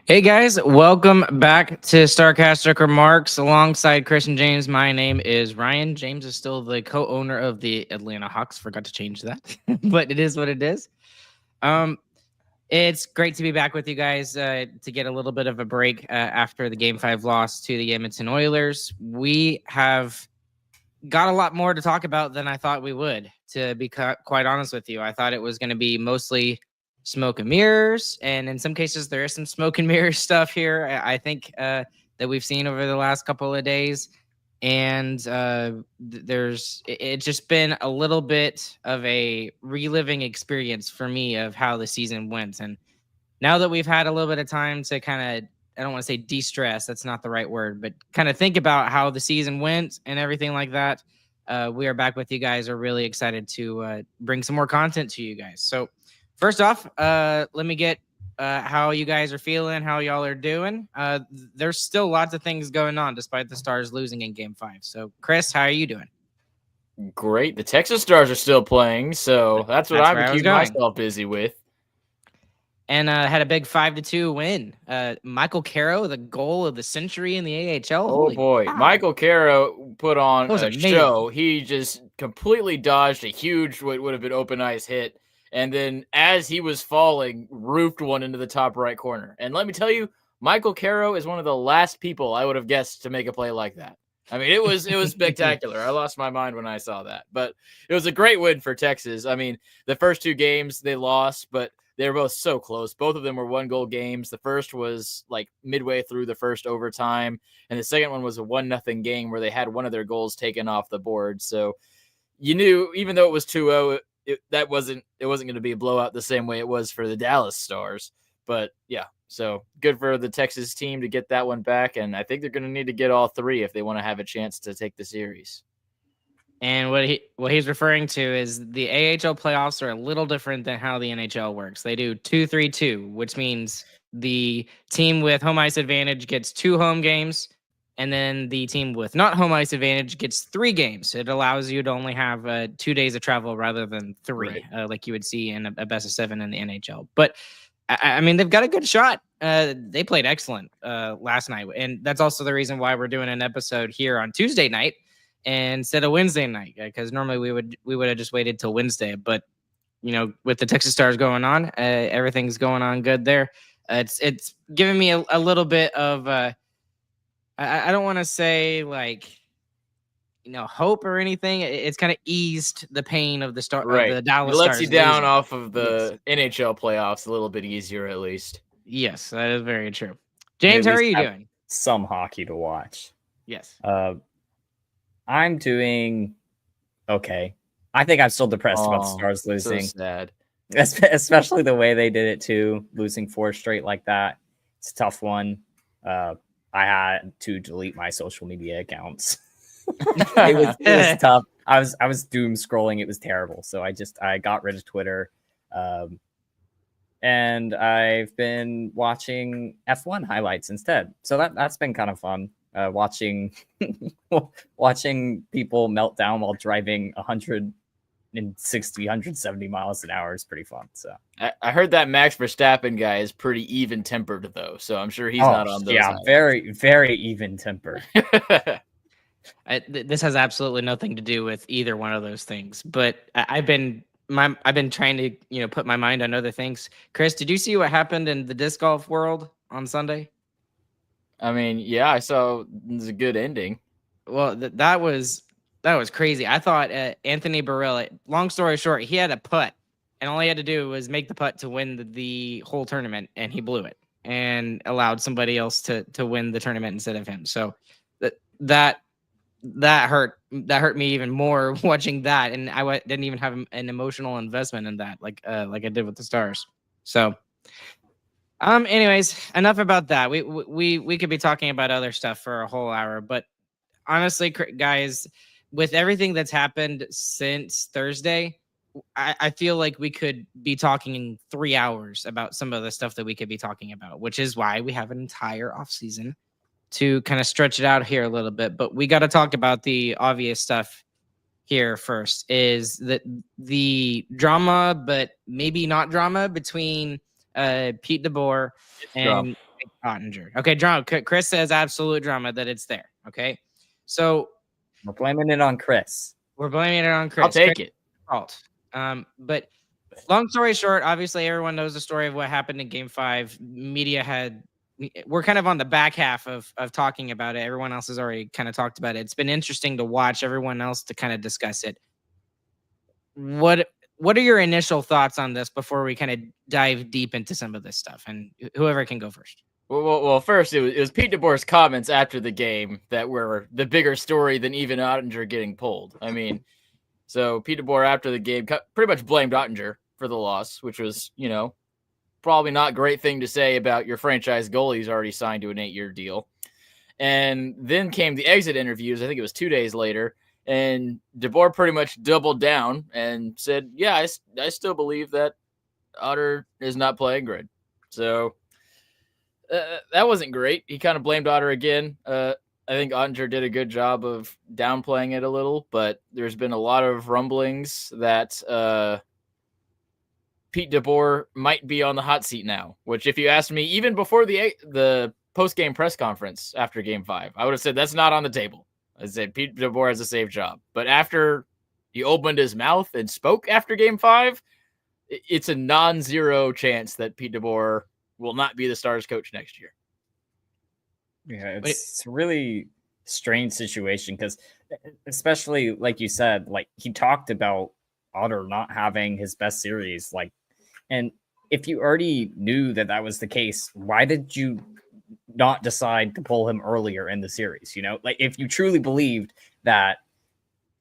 Hey guys, welcome back to Starcastic Remarks alongside Chris and James. My name is Ryan. James is still the co-owner of the Atlanta Hawks. Forgot to change that, but it is what it is. It's great to be back with you guys to get a little bit of a break after the Game 5 loss to the Edmonton Oilers. We have got a lot more to talk about than I thought we would, to be quite honest with you. I thought it was going to be mostly smoke and mirrors, and in some cases there is some smoke and mirrors stuff here. I think that we've seen over the last couple of days, and it's just been a little bit of a reliving experience for me of how the season went. And now that we've had a little bit of time to kind of, I don't want to say de-stress, that's not the right word, but kind of think about how the season went and everything like that, we are back with you guys. Are really excited to bring some more content to you guys. So first off, let me get how you guys are feeling, how y'all are doing. There's still lots of things going on despite the Stars losing in Game 5. So Chris, how are you doing? Great. The Texas Stars are still playing, so that's what I've been keeping myself busy with. And had a big 5-2 win. Michael Caro, the goal of the century in the AHL. Oh boy, wow. Michael Caro put on a show. He just completely dodged a huge, what would have been open ice hit, and then as he was falling, roofed one into the top right corner. And let me tell you, Michael Caro is one of the last people I would have guessed to make a play like that. I mean, it was spectacular. I lost my mind when I saw that, but it was a great win for Texas. I mean, the first two games they lost, but they were both so close. Both of them were 1-goal games. The first was like midway through the first overtime, and the second one was a 1-0 game where they had one of their goals taken off the board. So you knew, even though it was 2-0, it wasn't going to be a blowout the same way it was for the Dallas Stars. But yeah, so good for the Texas team to get that one back, and I think they're going to need to get all three if they want to have a chance to take the series. And what he's referring to is the AHL playoffs are a little different than how the NHL works. They do 2-3-2, which means the team with home ice advantage gets 2 home games, and then the team with not home ice advantage gets 3 games. It allows you to only have 2 days of travel rather than 3, right, like you would see in a best of 7 in the NHL. But I mean, they've got a good shot. They played excellent last night, and that's also the reason why we're doing an episode here on Tuesday night instead of Wednesday night, because normally we would have just waited till Wednesday. But you know, with the Texas Stars going on, everything's going on good there. It's giving me a little bit of I don't want to say like, you know, hope or anything. It's kind of eased the pain of the start, right, of the Dallas Stars. It lets you down off of the NHL playoffs a little bit easier, at least. Yes, that is very true. James, how are you doing? Some hockey to watch. Yes. I'm doing okay. I think I'm still depressed about the Stars losing. So sad. Especially the way they did it too, losing 4 straight like that. It's a tough one. I had to delete my social media accounts. it was tough. I was doom scrolling. It was terrible. So I got rid of Twitter. And I've been watching F1 highlights instead. So that's been kind of fun. Watching people melt down while driving 160, 170 miles an hour is pretty fun. So I heard that Max Verstappen guy is pretty even tempered though. So I'm sure he's not on those. Yeah, very, very even tempered. This has absolutely nothing to do with either one of those things, but I've been trying to, you know, put my mind on other things. Chris, did you see what happened in the disc golf world on Sunday? I mean, yeah, I saw it was a good ending. Well, that was crazy. I thought Anthony Barilla, long story short, he had a putt, and all he had to do was make the putt to win the whole tournament, and he blew it and allowed somebody else to win the tournament instead of him. So that hurt me even more watching that, and I didn't even have an emotional investment in that like I did with the Stars. So anyways, enough about that. We could be talking about other stuff for a whole hour, but honestly, guys, with everything that's happened since Thursday, I feel like we could be talking in 3 hours about some of the stuff that we could be talking about, which is why we have an entire off season to kind of stretch it out here a little bit. But we got to talk about the obvious stuff here first, is that the drama, but maybe not drama, between Pete DeBoer, and Oettinger. Okay, drama. Chris says absolute drama that it's there. Okay, so we're blaming it on Chris. We're blaming it on Chris. I'll take it. Fault. But long story short, obviously everyone knows the story of what happened in Game 5. We're kind of on the back half of talking about it. Everyone else has already kind of talked about it. It's been interesting to watch everyone else to kind of discuss it. What are your initial thoughts on this before we kind of dive deep into some of this stuff? And whoever can go first. Well, first, it was Pete DeBoer's comments after the game that were the bigger story than even Oettinger getting pulled. I mean, so Pete DeBoer after the game pretty much blamed Oettinger for the loss, which was, probably not a great thing to say about your franchise goalie who's already signed to an 8-year deal. And then came the exit interviews. I think it was 2 days later. And DeBoer pretty much doubled down and said, yeah, I still believe that Otter is not playing great. So that wasn't great. He kind of blamed Otter again. I think Oettinger did a good job of downplaying it a little, but there's been a lot of rumblings that Pete DeBoer might be on the hot seat now, which if you asked me, even before the post-game press conference after Game 5, I would have said that's not on the table. I said Pete DeBoer has a safe job. But after he opened his mouth and spoke after Game 5, it's a non-zero chance that Pete DeBoer will not be the Stars coach next year. Yeah, it's a really strange situation because, especially like you said, like he talked about Otter not having his best series. And if you already knew that was the case, why did you not decide to pull him earlier in the series? Like if you truly believed that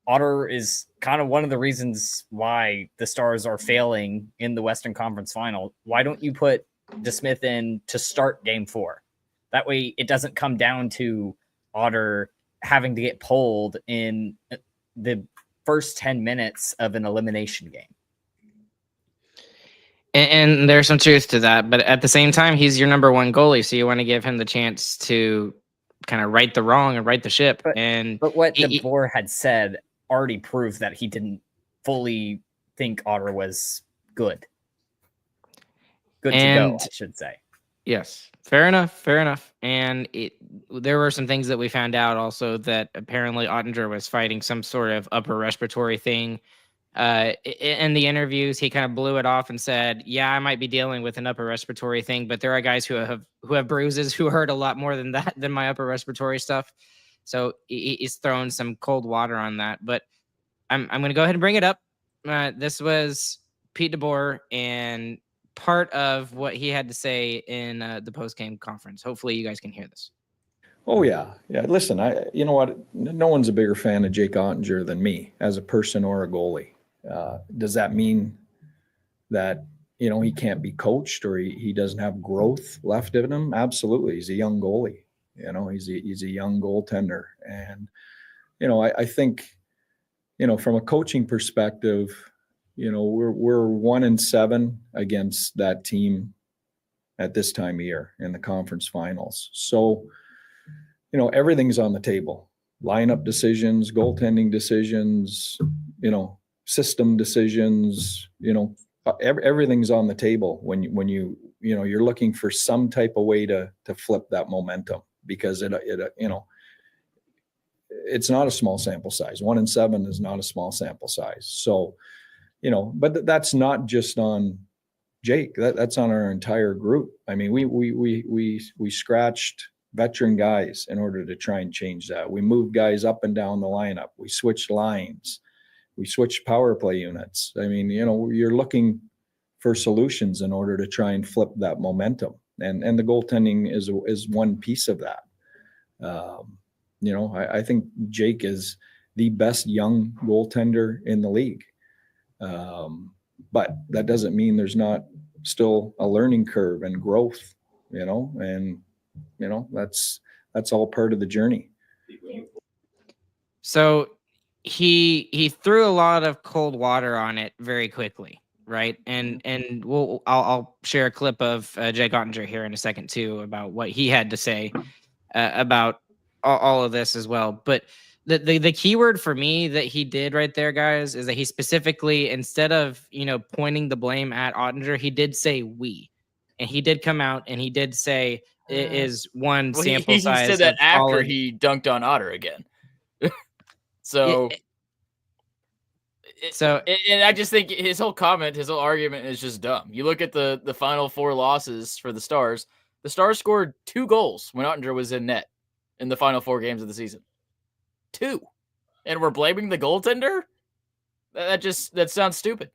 Otter is kind of one of the reasons why the Stars are failing in the Western Conference Final, why don't you put DeSmith in to start Game 4? That way it doesn't come down to Otter having to get pulled in the first 10 minutes of an elimination game. And there's some truth to that, but at the same time, he's your number one goalie, so you want to give him the chance to kind of right the wrong and right the ship. But what DeBoer had said already proved that he didn't fully think Otter was good. Good to go, I should say. Yes, fair enough. And there were some things that we found out also that apparently Oettinger was fighting some sort of upper respiratory thing. In the interviews, he kind of blew it off and said, yeah, I might be dealing with an upper respiratory thing, but there are guys who have bruises who hurt a lot more than my upper respiratory stuff. So he's throwing some cold water on that. But I'm going to go ahead and bring it up. This was Pete DeBoer and part of what he had to say in the post-game conference. Hopefully you guys can hear this. Oh, yeah. Listen, you know what? No one's a bigger fan of Jake Oettinger than me as a person or a goalie. Does that mean that, he can't be coached or he doesn't have growth left in him? Absolutely. He's a young goalie. He's a young goaltender. And, I think, from a coaching perspective, we're 1-7 against that team at this time of year in the conference finals. So, everything's on the table. Lineup decisions, goaltending decisions, system decisions, everything's on the table when you're looking for some type of way to flip that momentum, because it's not a small sample size. 1-7 is not a small sample size. So, but that's not just on Jake. That's on our entire group. I mean, we scratched veteran guys in order to try and change that. We moved guys up and down the lineup. We switched lines. We switched power play units. I mean, you're looking for solutions in order to try and flip that momentum. And the goaltending is one piece of that. I think Jake is the best young goaltender in the league. But that doesn't mean there's not still a learning curve and growth, and that's all part of the journey. So he threw a lot of cold water on it very quickly, right? And I'll share a clip of Jake Oettinger here in a second too about what he had to say about all of this as well. But the key word for me that he did right there, guys, is that he specifically, instead of pointing the blame at Oettinger, he did say we. and he did come out and he did say it is one sample he size. He said that after he dunked on Otter again. So. And I just think his whole argument is just dumb. You look at the final 4 losses for the Stars. The Stars scored 2 goals when Oettinger was in net in the final 4 games of the season. 2. And we're blaming the goaltender? That sounds stupid.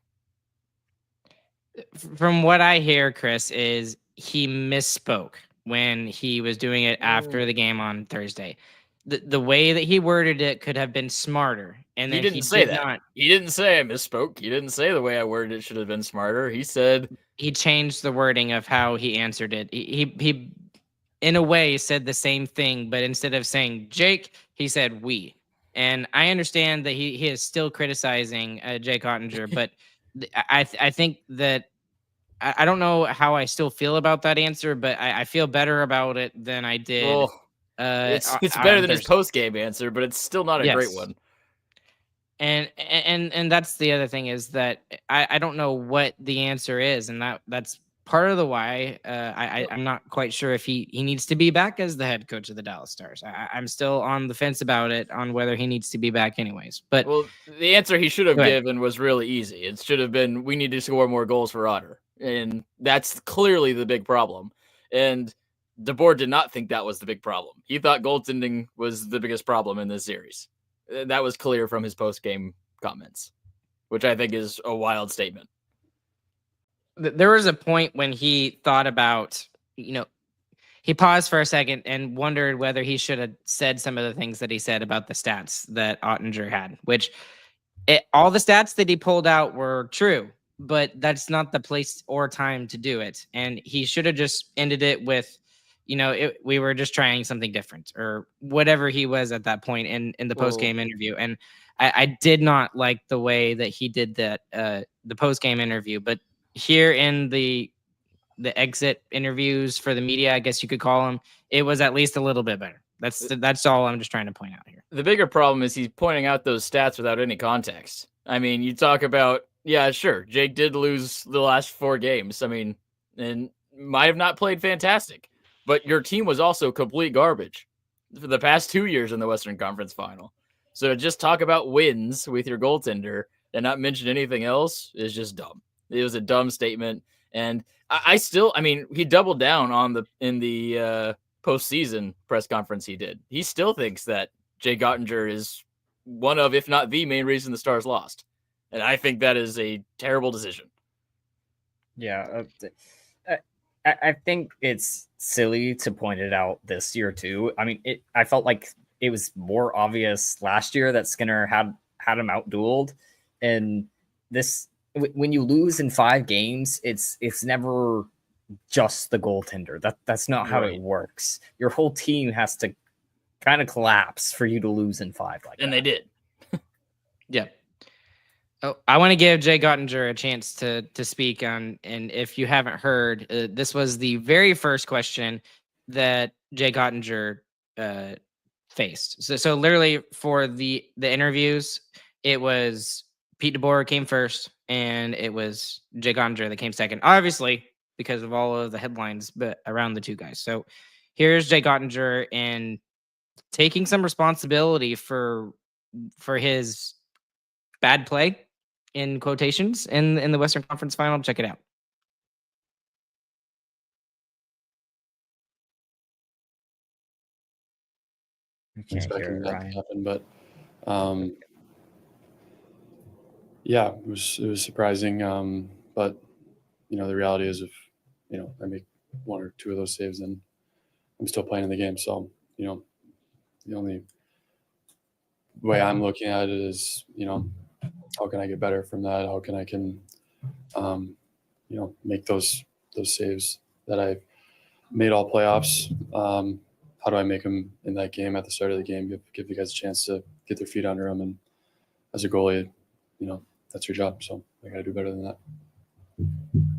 From what I hear, Chris, is he misspoke when he was doing it after the game on Thursday. The way that he worded it could have been smarter. And then he didn't say that. He didn't say I misspoke. He didn't say the way I worded it should have been smarter. He said he changed the wording of how he answered it. He in a way said the same thing, but instead of saying Jake, he said we. And I understand that he is still criticizing Jake Oettinger, but I think that I don't know how I still feel about that answer, but I feel better about it than I did. Well, it's better than his post-game answer, but it's still not a great one. And that's the other thing is that I don't know what the answer is, and that's part of the why I'm not quite sure if he needs to be back as the head coach of the Dallas Stars. I'm still on the fence about it, on whether he needs to be back anyways. But the answer he should have given was really easy. It should have been, we need to score more goals for Otter, and that's clearly the big problem. And DeBoer did not think that was the big problem. He thought goaltending was the biggest problem in this series. That was clear from his post-game comments, which I think is a wild statement. There was a point when he thought about, he paused for a second and wondered whether he should have said some of the things that he said about the stats that Oettinger had, which all the stats that he pulled out were true, but that's not the place or time to do it. And he should have just ended it with, we were just trying something different or whatever he was at that point in the post-game interview. And I did not like the way that he did that, the post-game interview, but here in the exit interviews for the media, I guess you could call them, it was at least a little bit better. That's all I'm just trying to point out here. The bigger problem is he's pointing out those stats without any context. I mean, you talk about, yeah, sure, Jake did lose the last 4 games. I mean, and might have not played fantastic, but your team was also complete garbage for the past 2 years in the Western Conference Final. So to just talk about wins with your goaltender and not mention anything else is just dumb. It was a dumb statement. And I mean, he doubled down in the postseason press conference he did. He still thinks that Jake Oettinger is one of, if not the main reason the Stars lost. And I think that is a terrible decision. Yeah. I think it's silly to point it out this year too. I mean, I felt like it was more obvious last year that Skinner had him outdueled, and this, when you lose in 5 games, it's never just the goaltender. That's not how it works. Your whole team has to kind of collapse for you to lose in 5 like that. And they did. Yeah. Oh, I want to give Jake Oettinger a chance to speak on, and if you haven't heard, this was the very first question that Jake Oettinger faced. So literally for the interviews, it was Pete DeBoer came first, and it was Jake Oettinger that came second, obviously because of all of the headlines but around the 2 guys. So here's Jake Oettinger and taking some responsibility for his bad play, in quotations, in the Western Conference Final. Check it out. Expecting that to happen, but yeah, it was surprising. But the reality is, if I make 1 or 2 of those saves, then I'm still playing in the game. So the only way I'm looking at it is how can I get better from that? How can I make those saves that I've made all playoffs? How do I make them in that game at the start of the game? Give you guys a chance to get their feet under them. And as a goalie, that's your job. So I got to do better than that.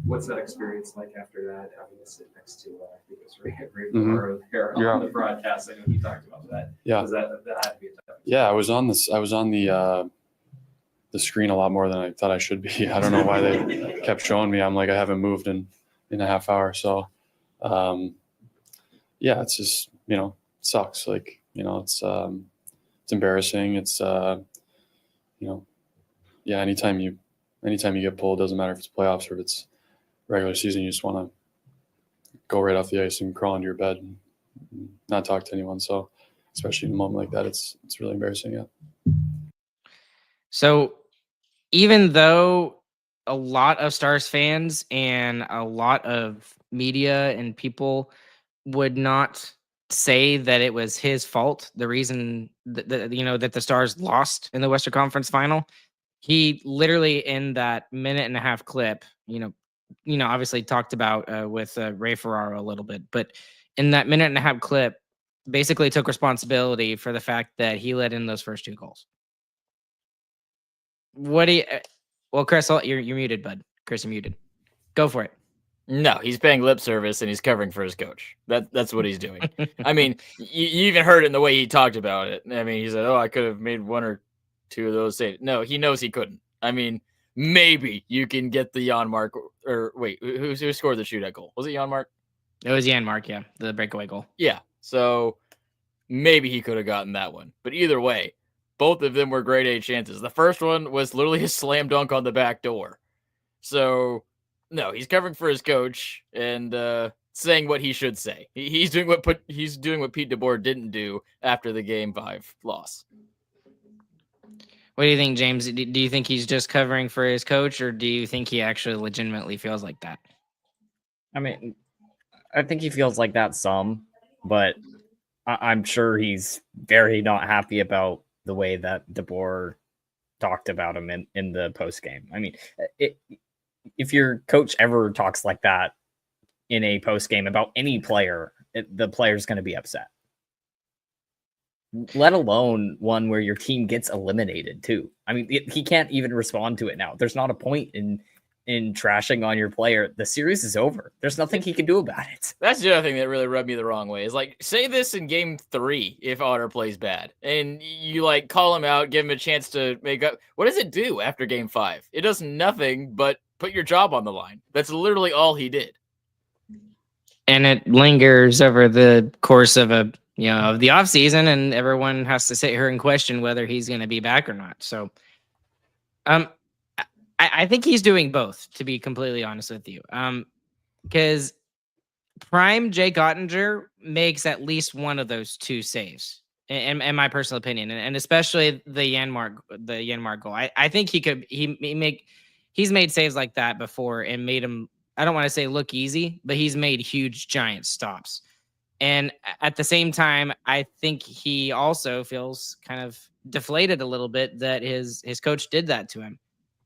What's that experience like after that? Having to sit next to, I think it's Ray Moore there on the broadcast. I know he talked about that. Yeah. That had to be a tough experience. Yeah, I was on the screen a lot more than I thought I should be. I don't know why they kept showing me. I'm like, I haven't moved in in a half hour. So, yeah, it's just, sucks. Like, it's embarrassing. It's, yeah, anytime you get pulled, doesn't matter if it's playoffs or if it's regular season, you just want to go right off the ice and crawl into your bed and not talk to anyone. So, especially in a moment like that, it's really embarrassing. Yeah. So even though a lot of Stars fans and a lot of media and people would not say that it was his fault, the reason that that the Stars lost in the Western Conference Final, he literally in that minute and a half clip, obviously talked about with Ray Ferraro a little bit, but in that minute and a half clip, basically took responsibility for the fact that he let in those first 2 goals. What do you? Well, Chris, you're muted, bud. Chris, you're muted. Go for it. No, he's paying lip service and he's covering for his coach. That's what he's doing. I mean, you even heard it in the way he talked about it. I mean, he said, "Oh, I could have made 1 or 2 of those saves." No, he knows he couldn't. I mean, maybe you can get the Janmark, or wait, who scored the shootout goal? Was it Janmark? It was Janmark, yeah, the breakaway goal. Yeah, so maybe he could have gotten that one. But either way, both of them were grade A chances. The first one was literally a slam dunk on the back door. So, no, he's covering for his coach and saying what he should say. He's doing what Pete DeBoer didn't do after the Game 5 loss. What do you think, James? Do you think he's just covering for his coach, or do you think he actually legitimately feels like that? I mean, I think he feels like that some, but I'm sure he's very not happy about the way that DeBoer talked about him in the post game. I mean, if your coach ever talks like that in a post game about any player, the player's going to be upset. Let alone one where your team gets eliminated too. I mean, he can't even respond to it now. There's not a point in trashing on your player. The series is over. There's nothing he can do about it. That's the other thing that really rubbed me the wrong way. Is like, say this in Game 3 if Otter plays bad, and you like call him out, give him a chance to make up. What does it do after Game 5? It does nothing but put your job on the line. That's literally all he did. And it lingers over the course of of the off season, and everyone has to sit here and question whether he's going to be back or not. So, I think he's doing both, to be completely honest with you. Because prime Jake Oettinger makes at least one of those 2 saves, in my personal opinion, and especially the Janmark goal. I think he's made saves like that before and made him, I don't want to say look easy, but he's made huge giant stops. And at the same time, I think he also feels kind of deflated a little bit that his coach did that to him.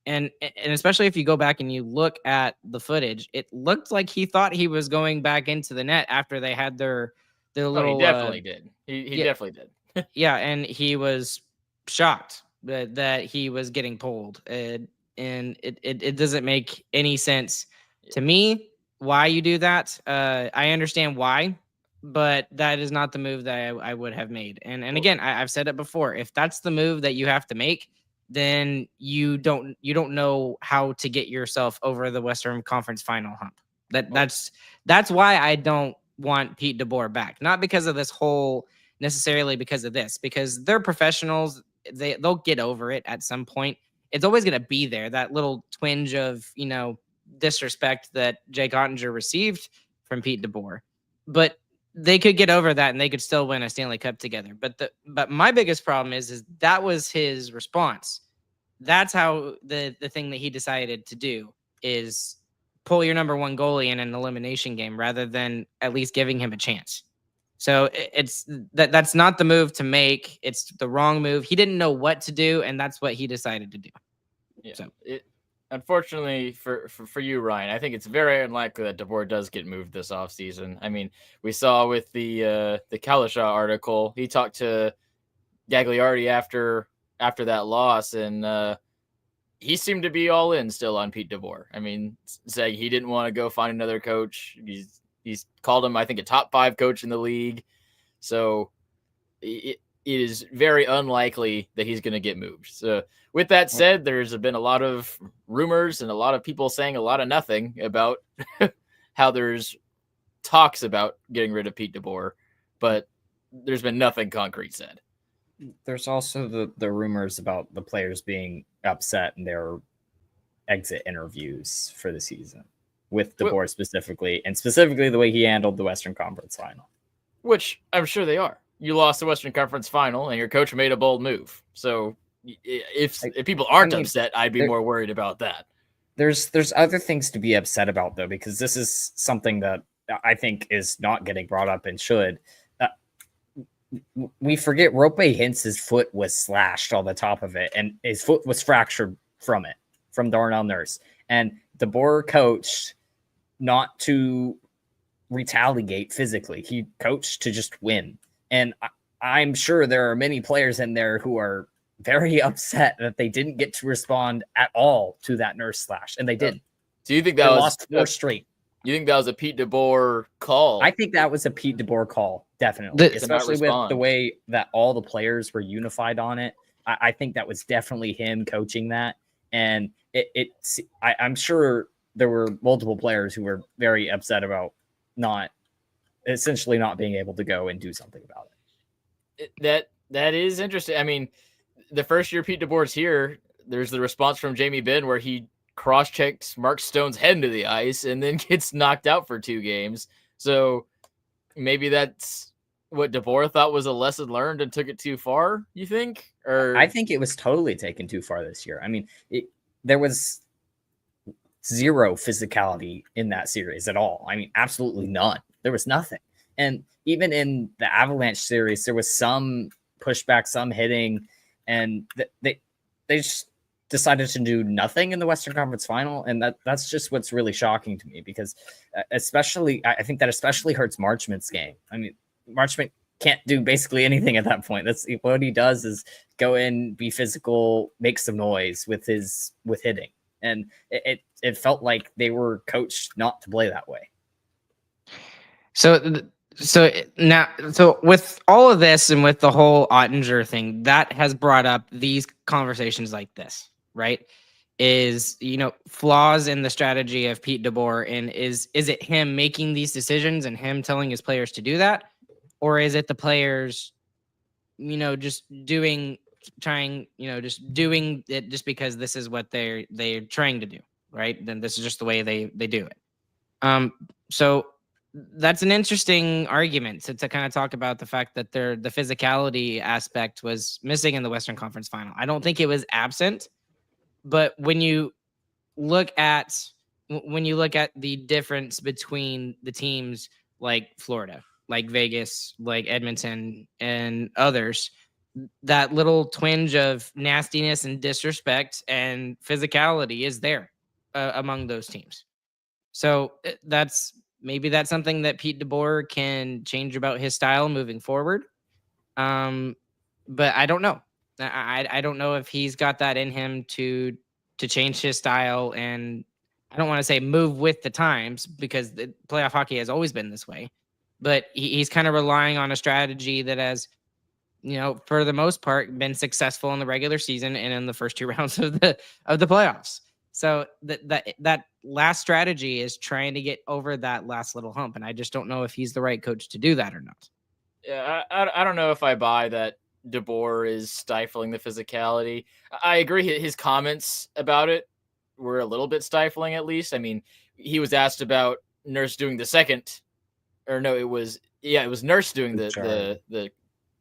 And especially if you go back and you look at the footage, it looked like he thought he was going back into the net after they had their little. He definitely did. He definitely did. Yeah, and he was shocked that he was getting pulled, and it doesn't make any sense to me why you do that. I understand why, but that is not the move that I would have made. And again, I've said it before. If that's the move that you have to make, then you don't know how to get yourself over the Western Conference Final hump. That's why I don't want Pete DeBoer back. Not because of this whole, necessarily because of this, because they're professionals. They'll get over it at some point. It's always going to be there. That little twinge of, disrespect that Jake Oettinger received from Pete DeBoer, but they could get over that and they could still win a Stanley Cup together. But my biggest problem is that was his response. That's how the thing that he decided to do is pull your number 1 goalie in an elimination game rather than at least giving him a chance. So that's not the move to make. It's the wrong move. He didn't know what to do, and that's what he decided to do. Yeah. So unfortunately for you, Ryan, I think it's very unlikely that DeBoer does get moved this offseason. I mean, we saw with the Kalishaw article, he talked to Gagliardi after that loss, and he seemed to be all in still on Pete DeBoer. I mean, saying he didn't want to go find another coach. He's called him, I think, a top 5 coach in the league. So it is very unlikely that he's going to get moved. So with that said, there's been a lot of rumors and a lot of people saying a lot of nothing about how there's talks about getting rid of Pete DeBoer, but there's been nothing concrete said. There's also the rumors about the players being upset in their exit interviews for the season with DeBoer specifically, and specifically the way he handled the Western Conference Final. Which I'm sure they are. You lost the Western Conference Final, and your coach made a bold move. So if people aren't upset, I'd be more worried about that. There's other things to be upset about, though, because this is something that I think is not getting brought up and should. We forget Rope Hintz's foot was slashed on the top of it, and his foot was fractured from Darnell Nurse. And DeBoer coached not to retaliate physically. He coached to just win. And I'm sure there are many players in there who are very upset that they didn't get to respond at all to that Nurse slash, and they didn't. Do you think that lost 4 straight? You think that was a Pete DeBoer call? I think that was a Pete DeBoer call, definitely, especially with the way that all the players were unified on it. I think that was definitely him coaching that, and I'm sure there were multiple players who were very upset about essentially not being able to go and do something about it. That is interesting. I mean, the first year Pete DeBoer's here, there's the response from Jamie Benn where he cross-checks Mark Stone's head into the ice and then gets knocked out for 2 games. So maybe that's what DeBoer thought was a lesson learned and took it too far, you think? Or I think it was totally taken too far this year. I mean, there was 0 physicality in that series at all. I mean, absolutely none. There was nothing. And even in the Avalanche series, there was some pushback, some hitting, and they just decided to do nothing in the Western Conference Final. And that's just what's really shocking to me, because I think that especially hurts Marchment's game. I mean, Marchment can't do basically anything at that point. That's what he does, is go in, be physical, make some noise with hitting. And it felt like they were coached not to play that way. So with all of this and with the whole Oettinger thing, that has brought up these conversations like this, right? Is, flaws in the strategy of Pete DeBoer, and is it him making these decisions and him telling his players to do that? Or is it the players, just doing it just because this is what they're trying to do, right? Then this is just the way they do it. So that's an interesting argument to kind of talk about the fact that the physicality aspect was missing in the Western Conference Final. I don't think it was absent, but when you look at the difference between the teams like Florida, like Vegas, like Edmonton, and others, that little twinge of nastiness and disrespect and physicality is there among those teams. So maybe that's something that Pete DeBoer can change about his style moving forward. But I don't know. I don't know if he's got that in him to change his style, and I don't want to say move with the times, because the playoff hockey has always been this way. But he's kind of relying on a strategy that has, for the most part, been successful in the regular season and in the first 2 rounds of the playoffs. So that last strategy is trying to get over that last little hump, and I just don't know if he's the right coach to do that or not. Yeah, I don't know if I buy that DeBoer is stifling the physicality. I agree his comments about it were a little bit stifling, at least. I mean, he was asked about Nurse doing the second, or no, it was Nurse doing the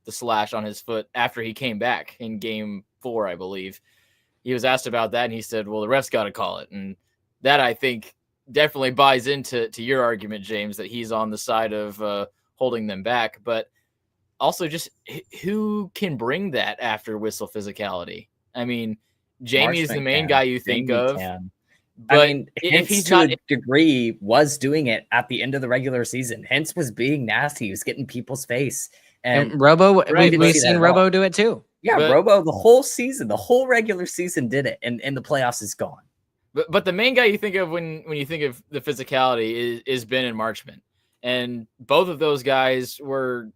slash on his foot after he came back in game 4, I believe. He was asked about that, and he said, well, the ref's got to call it. And that, I think, definitely buys into your argument, James, that he's on the side of holding them back. But also, just who can bring that after whistle physicality? I mean, Jamie is the main guy you think of. But I mean, if he's to a degree was doing it at the end of the regular season. Hintz was being nasty. He was getting people's face. And Robo, we've seen Robo do it too. Yeah, Robo, the whole season, the whole regular season did it, and the playoffs is gone. But the main guy you think of when you think of the physicality is Ben and Marchment. And both of those guys were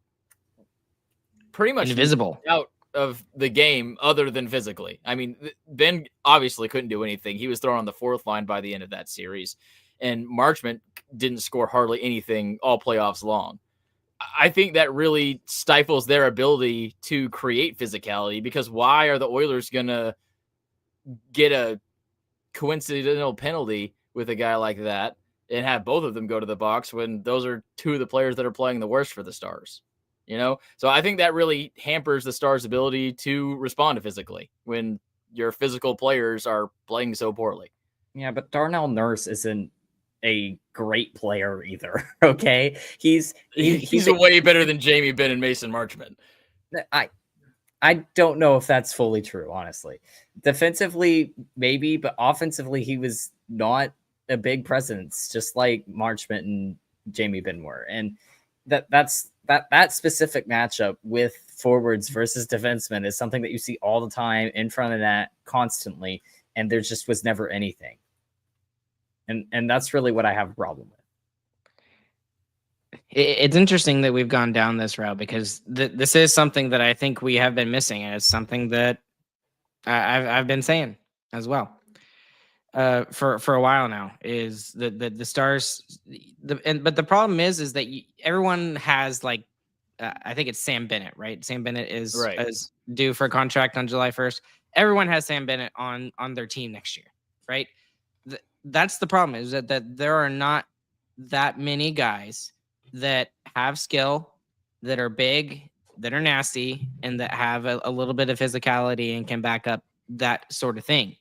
pretty much invisible out of the game other than physically. I mean, Ben obviously couldn't do anything. He was thrown on the 4th line by the end of that series. and Marchment didn't score hardly anything all playoffs long. I think that really stifles their ability to create physicality, because why are the Oilers going to get a coincidental penalty with a guy like that and have both of them go to the box when those are two of the players that are playing the worst for the Stars? You know, so I think that really hampers the Stars' ability to respond physically when your physical players are playing so poorly. Yeah, but Darnell Nurse isn't a great player either. Okay, he's way better than Jamie Benn and Mason Marchment. I don't know if that's fully true, honestly. Defensively, maybe, but offensively, he was not a big presence, just like Marchment and Jamie Benn were. And that specific matchup with forwards versus defensemen is something that you see all the time in front of that constantly, and there just was never anything. And that's really what I have a problem with. It's interesting that we've gone down this route, because this is something that I think we have been missing, and it's something that I've been saying as well for a while now. Is the Stars, but the problem is that everyone has, like, I think it's Sam Bennett, right? Sam Bennett is due for a contract on July 1st. Everyone has Sam Bennett on their team next year, right? That's the problem, is that there are not that many guys that have skill, that are big, that are nasty, and that have a little bit of physicality and can back up that sort of thing.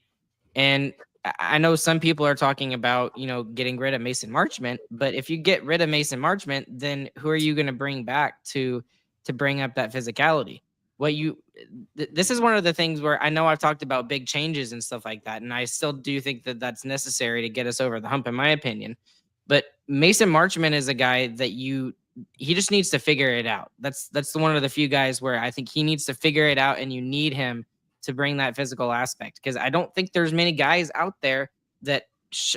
And I know some people are talking about, getting rid of Mason Marchment, but if you get rid of Mason Marchment, then who are you going to bring back to bring up that physicality? This is one of the things where I know I've talked about big changes and stuff like that, and I still do think that that's necessary to get us over the hump, in my opinion. But Mason Marchment is a guy that he just needs to figure it out. That's one of the few guys where I think he needs to figure it out, and you need him to bring that physical aspect, because I don't think there's many guys out there that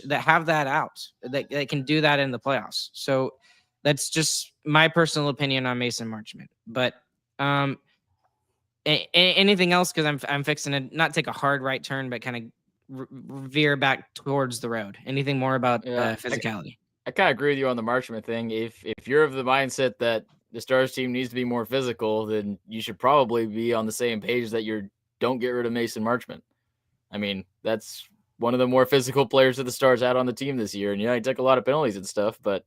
have that out, that can do that in the playoffs. So that's just my personal opinion on Mason Marchment. But anything else? Because I'm fixing to not take a hard right turn, but kind of veer back towards the road. Anything more about physicality? I kind of agree with you on the Marchment thing. If you're of the mindset that the Stars team needs to be more physical, then you should probably be on the same page that don't get rid of Mason Marchment. I mean, that's one of the more physical players that the Stars had on the team this year. And he took a lot of penalties and stuff, but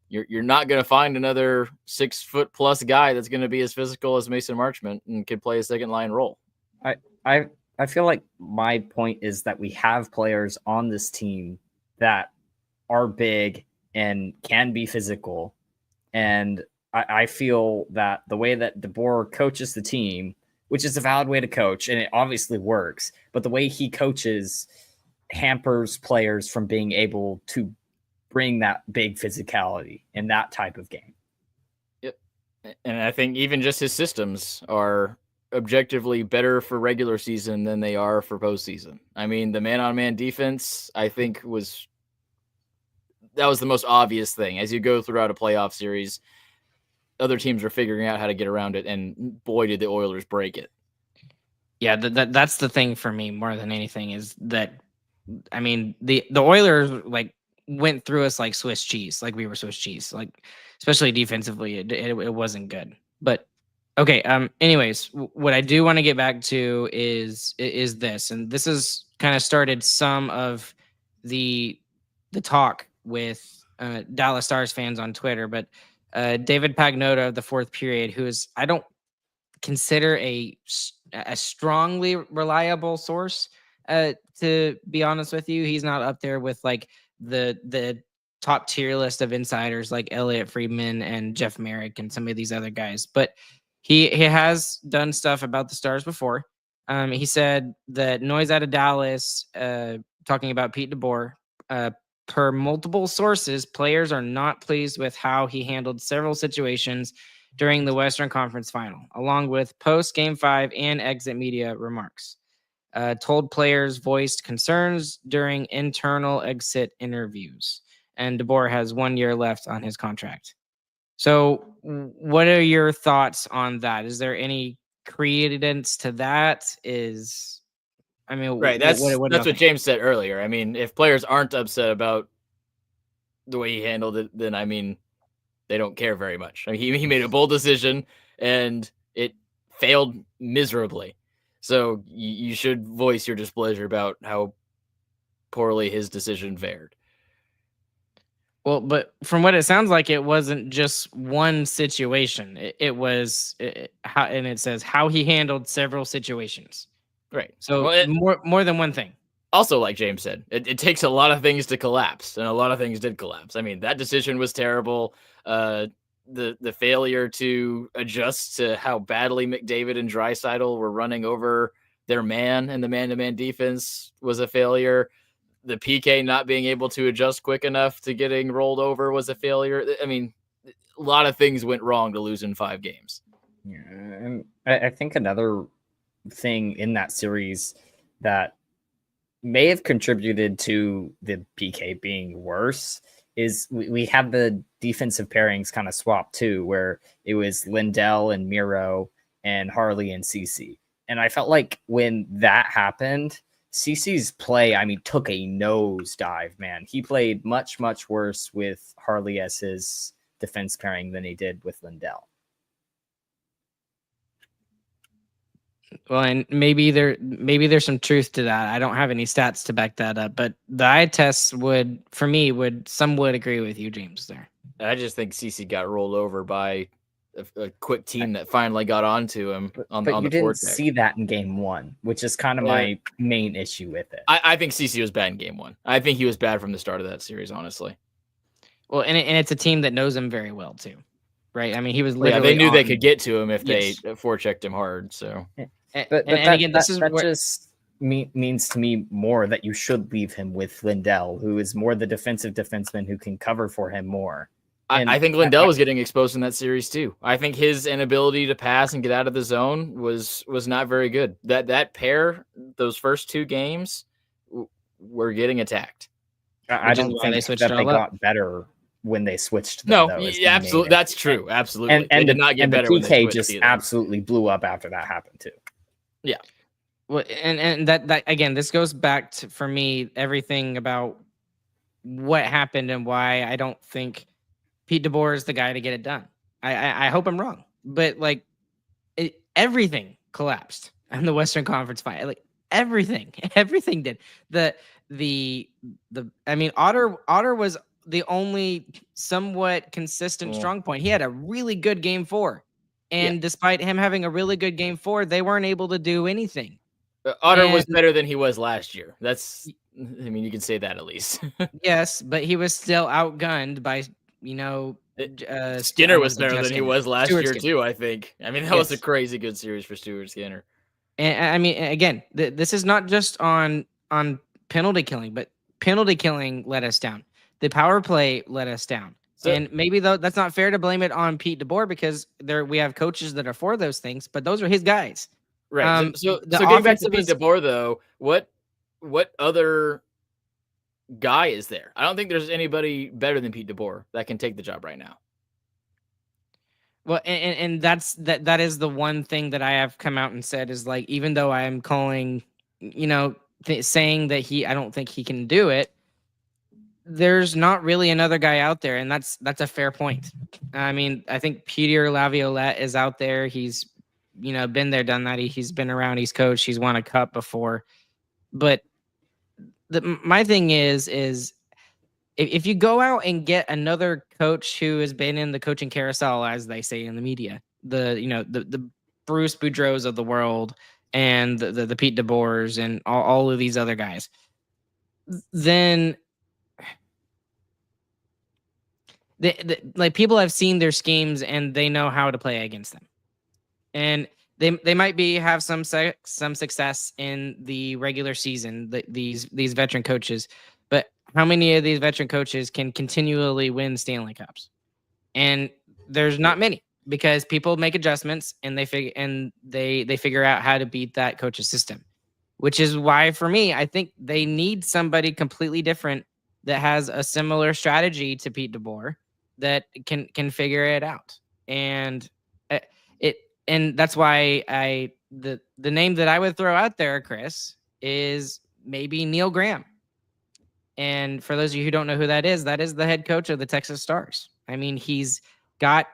you're not going to find another 6 foot plus guy that's going to be as physical as Mason Marchment and can play a second line role. I feel like my point is that we have players on this team that are big and can be physical. And I feel that the way that DeBoer coaches the team, which is a valid way to coach, and it obviously works, but the way he coaches hampers players from being able to bring that big physicality in that type of game. Yep. And I think even just his systems are objectively better for regular season than they are for postseason. I mean, the man-on-man defense, I think that was the most obvious thing. As you go throughout a playoff series, other teams are figuring out how to get around it, and boy, did the Oilers break it. Yeah, that's the thing for me more than anything, is that, I mean, the Oilers went through us like Swiss cheese, like we were Swiss cheese, like especially defensively, it wasn't good. But okay, anyways, what I do want to get back to is this, and this has kind of started some of the talk with Dallas Stars fans on Twitter, but David Pagnotta of the Fourth Period, who is, I don't consider a strongly reliable source, to be honest with you. He's not up there with like the top tier list of insiders like Elliot Friedman and Jeff Merrick and some of these other guys, but he has done stuff about the Stars before. He said that noise out of Dallas, talking about Pete DeBoer, per multiple sources, players are not pleased with how he handled several situations during the Western Conference Final, along with post-Game 5 and exit media remarks. Told players voiced concerns during internal exit interviews, and DeBoer has 1 year left on his contract. So what are your thoughts on that? Is there any credence to that? Right. That's what James said earlier. I mean, if players aren't upset about the way he handled it, then I mean, they don't care very much. I mean, he made a bold decision and it failed miserably. So you should voice your displeasure about how poorly his decision fared. Well, but from what it sounds like, it wasn't just one situation. It was how, and it says how he handled several situations. Right. So Well, more than one thing. Also, like James said, it takes a lot of things to collapse, and a lot of things did collapse. I mean, that decision was terrible. The failure to adjust to how badly McDavid and Draisaitl were running over their man and the man-to-man defense was a failure. The PK not being able to adjust quick enough to getting rolled over was a failure. I mean, a lot of things went wrong to lose in 5 games. Yeah, and I think another thing in that series that may have contributed to the PK being worse is we had the defensive pairings kind of swapped too, where it was Lindell and Miro and Harley and CC. And I felt like when that happened, CC's play, I mean, took a nosedive, man. He played much, much worse with Harley as his defense pairing than he did with Lindell. Well, and maybe there's some truth to that. I don't have any stats to back that up, but the eye tests would agree with you, James, there. I just think CC got rolled over by a quick team that finally got onto him on but the you didn't forward see that in game 1, which is kind of my main issue with it. I think CC was bad in game 1. I think he was bad from the start of that series, honestly. Well, and it's a team that knows him very well too, right? I mean, he was literally they knew they could get to him if they forechecked him hard. So, but again, this is just means to me more that you should leave him with Lindell, who is more the defensive defenseman who can cover for him more. I think Lindell was getting exposed in that series too. I think his inability to pass and get out of the zone was not very good. That pair, those first 2 games, were getting attacked. I don't think that they got better when they switched. No, absolutely, that's true. Absolutely, and they did not get better. The PK just absolutely blew up after that happened too. Yeah. Well, and that again, this goes back to, for me, everything about what happened and why I don't think Pete DeBoer is the guy to get it done. I hope I'm wrong, but like everything collapsed in the Western Conference final. Like everything did. I mean, Otter was the only somewhat consistent strong point. He had a really good game 4, and despite him having a really good game 4, they weren't able to do anything. Otter was better than he was last year. I mean, you can say that at least. Yes, but he was still outgunned by, Skinner was better than he was last year too, I think. I mean, that was a crazy good series for Stuart Skinner. And I mean, again, this is not just on penalty killing, but penalty killing let us down. The power play let us down. So, and maybe though that's not fair to blame it on Pete DeBoer because we have coaches that are for those things, but those are his guys. Right. So getting back to Pete DeBoer though, what other guy is there? I don't think there's anybody better than Pete DeBoer that can take the job right now. Well, and that is the one thing that I have come out and said is like, even though I am calling, saying that I don't think he can do it, there's not really another guy out there, and that's a fair point. I mean, I think Peter Laviolette is out there. He's been there, done that. He's been around. He's coached. He's won a cup before. But my thing is if you go out and get another coach who has been in the coaching carousel, as they say in the media, the Bruce Boudreau's of the world and the Pete DeBoers and all of these other guys, then like people have seen their schemes and they know how to play against them, and they might have some success in the regular season. These veteran coaches, but how many of these veteran coaches can continually win Stanley Cups? And there's not many because people make adjustments and they figure out how to beat that coach's system, which is why for me I think they need somebody completely different that has a similar strategy to Pete DeBoer that can figure it out. And that's why the name that I would throw out there, Chris, is maybe Neil Graham. And for those of you who don't know who that is the head coach of the Texas Stars. I mean, he's got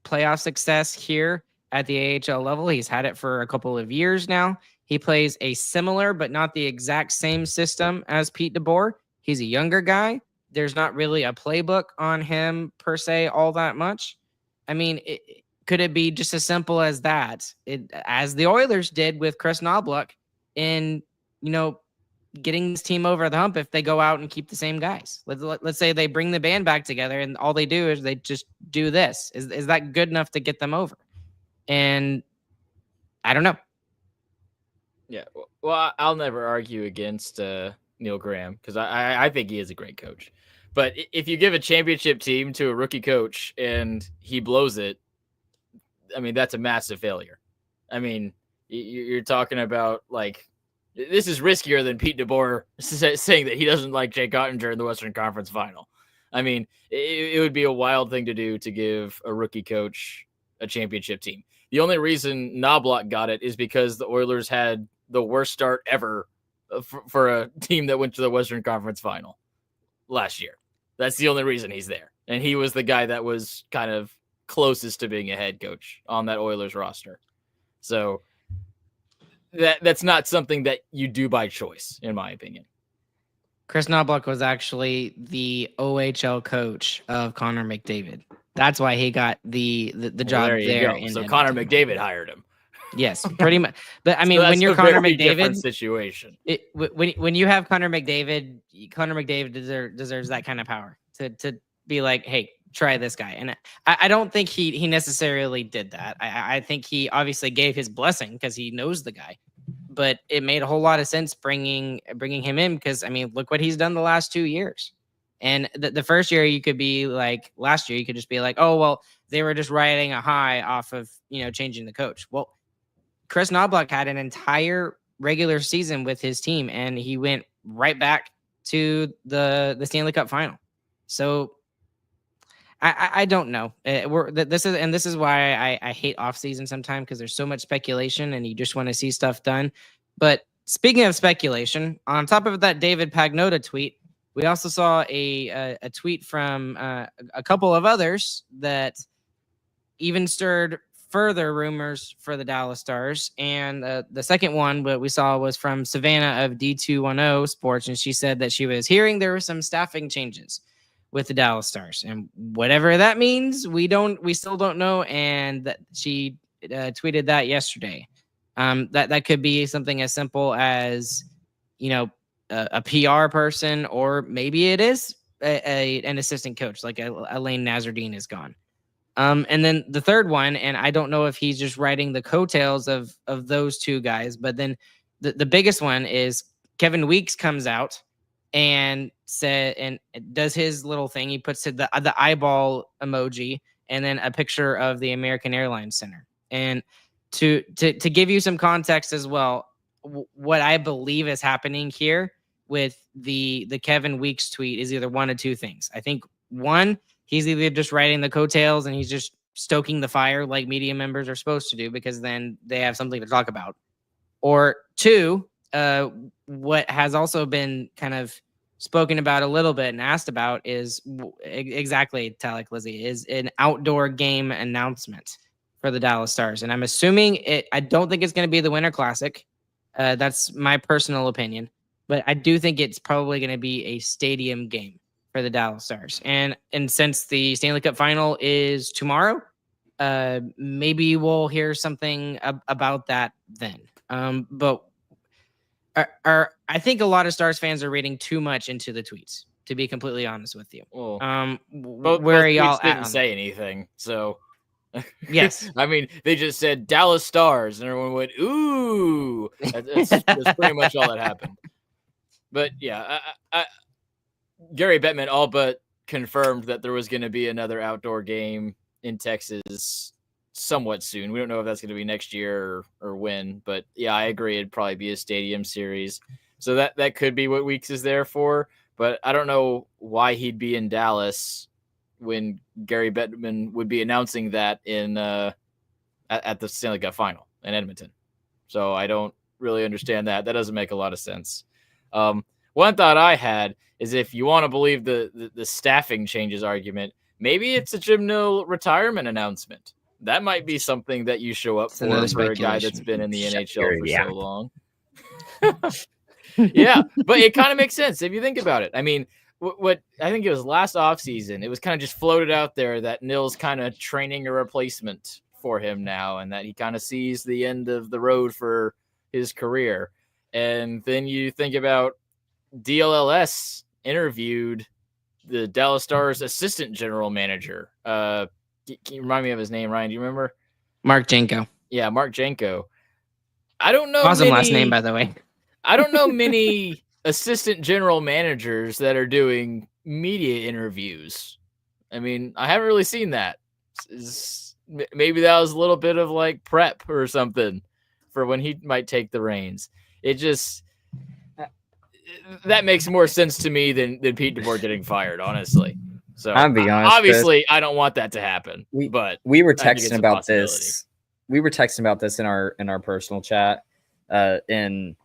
playoff success here at the AHL level. He's had it for a couple of years now. He plays a similar but not the exact same system as Pete DeBoer. He's a younger guy. There's not really a playbook on him per se all that much. I mean, could it be just as simple as that? As the Oilers did with Chris Knobloch in, getting this team over the hump if they go out and keep the same guys. Let's say they bring the band back together and all they do is they just do this. Is that good enough to get them over? And I don't know. Yeah. Well, I'll never argue against Neil Graham because I think he is a great coach. But if you give a championship team to a rookie coach and he blows it, I mean, that's a massive failure. I mean, you're talking about like, this is riskier than Pete DeBoer saying that he doesn't like Jake Oettinger in the Western Conference Final. I mean, it would be a wild thing to do to give a rookie coach a championship team. The only reason Knobloch got it is because the Oilers had the worst start ever for a team that went to the Western Conference Final last year. That's the only reason he's there. And he was the guy that was kind of closest to being a head coach on that Oilers roster. So that's not something that you do by choice, in my opinion. Chris Knobloch was actually the OHL coach of Connor McDavid. That's why he got the job there. So Connor McDavid hired him. Yes, pretty much. But I mean, when you're Connor McDavid situation, when you have Connor McDavid deserves that kind of power to be like, hey, try this guy. And I don't think he necessarily did that. I think he obviously gave his blessing because he knows the guy. But it made a whole lot of sense bringing him in because, I mean, look what he's done the last 2 years. And the first year you could be like, last year you could just be like, oh, well, they were just riding a high off of, changing the coach. Well, Chris Knobloch had an entire regular season with his team and he went right back to the Stanley Cup final. So I don't know. This is why I hate off season sometimes because there's so much speculation and you just want to see stuff done. But speaking of speculation, on top of that David Pagnotta tweet, we also saw a tweet from a couple of others that even stirred further rumors for the Dallas Stars. And the second one what we saw was from Savannah of D210 Sports, and she said that she was hearing there were some staffing changes with the Dallas Stars, and whatever that means, we still don't know. And that she tweeted that yesterday. That could be something as simple as, a PR person, or maybe it is an assistant coach, like Elaine Nazardine is gone. And then the third one, and I don't know if he's just riding the coattails of those two guys, but then the biggest one is Kevin Weeks comes out and does his little thing. He puts the eyeball emoji and then a picture of the American Airlines Center. And to give you some context as well, what I believe is happening here with the Kevin Weeks tweet is either one of two things. I think one, he's either just riding the coattails and he's just stoking the fire like media members are supposed to do because then they have something to talk about. Or two, what has also been kind of spoken about a little bit and asked about is exactly, Talek Lizzie, is an outdoor game announcement for the Dallas Stars. And I'm assuming I don't think it's going to be the Winter Classic. That's my personal opinion. But I do think it's probably going to be a stadium game for the Dallas Stars. And since the Stanley Cup final is tomorrow, maybe we'll hear something about that then. But I think a lot of Stars fans are reading too much into the tweets, to be completely honest with you. Well, where are y'all at? Didn't say anything, so yes. I mean, they just said Dallas Stars, and everyone went, "Ooh!" That's pretty much all that happened. But yeah, Gary Bettman all but confirmed that there was going to be another outdoor game in Texas somewhat soon. We don't know if that's going to be next year or when, but yeah, I agree. It'd probably be a stadium series. So that could be what Weeks is there for, but I don't know why he'd be in Dallas when Gary Bettman would be announcing that at the Stanley Cup final in Edmonton. So I don't really understand that. That doesn't make a lot of sense. one thought I had is if you want to believe the staffing changes argument, maybe it's a Jim Nill retirement announcement. That might be something that you show up for a guy that's been in the NHL for so long. Yeah, but it kind of makes sense if you think about it. I mean, what I think it was last offseason, it was kind of just floated out there that Nill's kind of training a replacement for him now, and that he kind of sees the end of the road for his career. And then you think about DLLS interviewed the Dallas Stars assistant general manager. Can you remind me of his name, Ryan? Do you remember? Mark Janko. Yeah, Mark Janko. I don't know. Awesome last name, by the way. I don't know many assistant general managers that are doing media interviews. I mean, I haven't really seen that. Maybe that was a little bit of like prep or something for when he might take the reins. It just that makes more sense to me than Pete DeBoer getting fired, honestly. So I'll be honest, obviously, Chris, I don't want that to happen. But we were texting about this. We were texting about this in our personal chat, and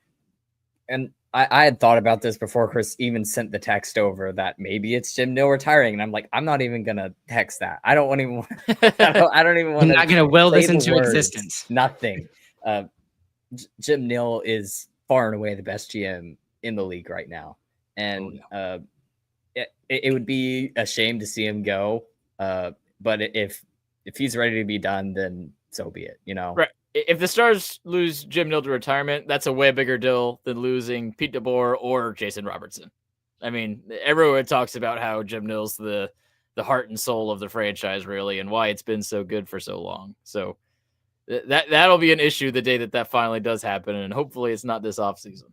I had thought about this before Chris even sent the text over that maybe it's Jim Nill retiring, and I'm like, I'm not even gonna text that. I don't even want. I don't even want. I'm not gonna will this into existence. Nothing. Jim Nill is far and away the best GM in the league right now, and it would be a shame to see him go. But if he's ready to be done, then so be it. You know, right. If the Stars lose Jim Nill to retirement, that's a way bigger deal than losing Pete DeBoer or Jason Robertson. I mean, everyone talks about how Jim Nill's the heart and soul of the franchise, really, and why it's been so good for so long. So that'll be an issue the day that finally does happen, and hopefully it's not this offseason.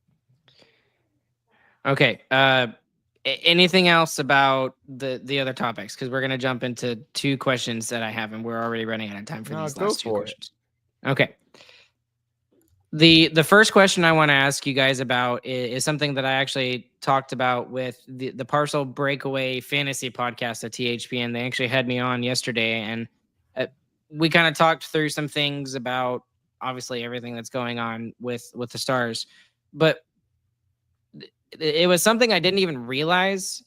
Okay. Anything else about the other topics? Because we're going to jump into 2 questions that I have, and we're already running out of time for these last 2 questions. Okay. The first question I want to ask you guys about is something that I actually talked about with the Parcel Breakaway Fantasy podcast at THPN. They actually had me on yesterday, and we kind of talked through some things about obviously everything that's going on with the Stars, but it was something I didn't even realize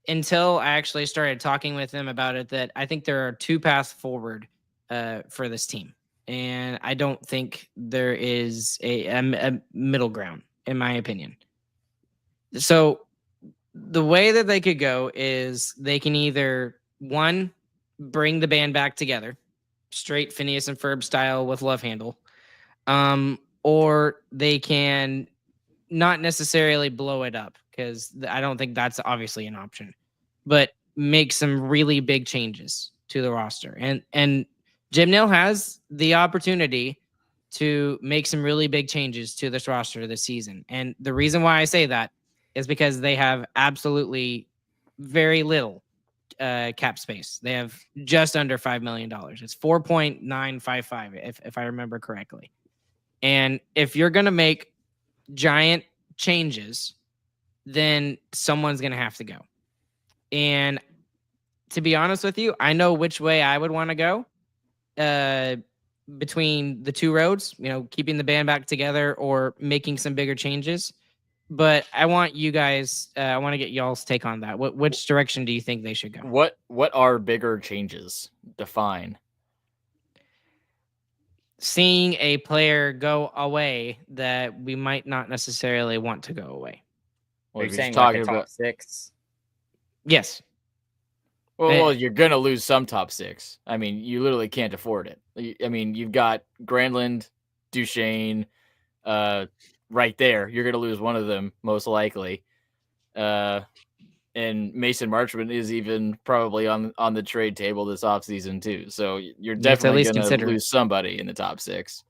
until I actually started talking with them about it, that I think there are 2 paths forward for this team. And I don't think there is a middle ground, in my opinion. So the way that they could go is they can either, 1, bring the band back together, straight Phineas and Ferb style with Love Handle, or they can not necessarily blow it up, because I don't think that's obviously an option, but make some really big changes to the roster. And Jim Nill has the opportunity to make some really big changes to this roster this season. And the reason why I say that is because they have absolutely very little cap space. They have just under $5 million. It's 4.955 if I remember correctly. And if you're going to make giant changes, then someone's going to have to go. And to be honest with you, I know which way I would want to go. Between the 2 roads, keeping the band back together or making some bigger changes. But I want you guys, I want to get y'all's take on that. Which direction do you think they should go? What are bigger changes? Define. Seeing a player go away that we might not necessarily want to go away. Well, you're saying talking like a top 6? Yes. Well, you're going to lose some top 6. I mean, you literally can't afford it. I mean, you've got Granlund, Duchesne, right there. You're going to lose one of them, most likely. And Mason Marchment is even probably on the trade table this offseason, too. So you're definitely going to lose somebody in the top 6.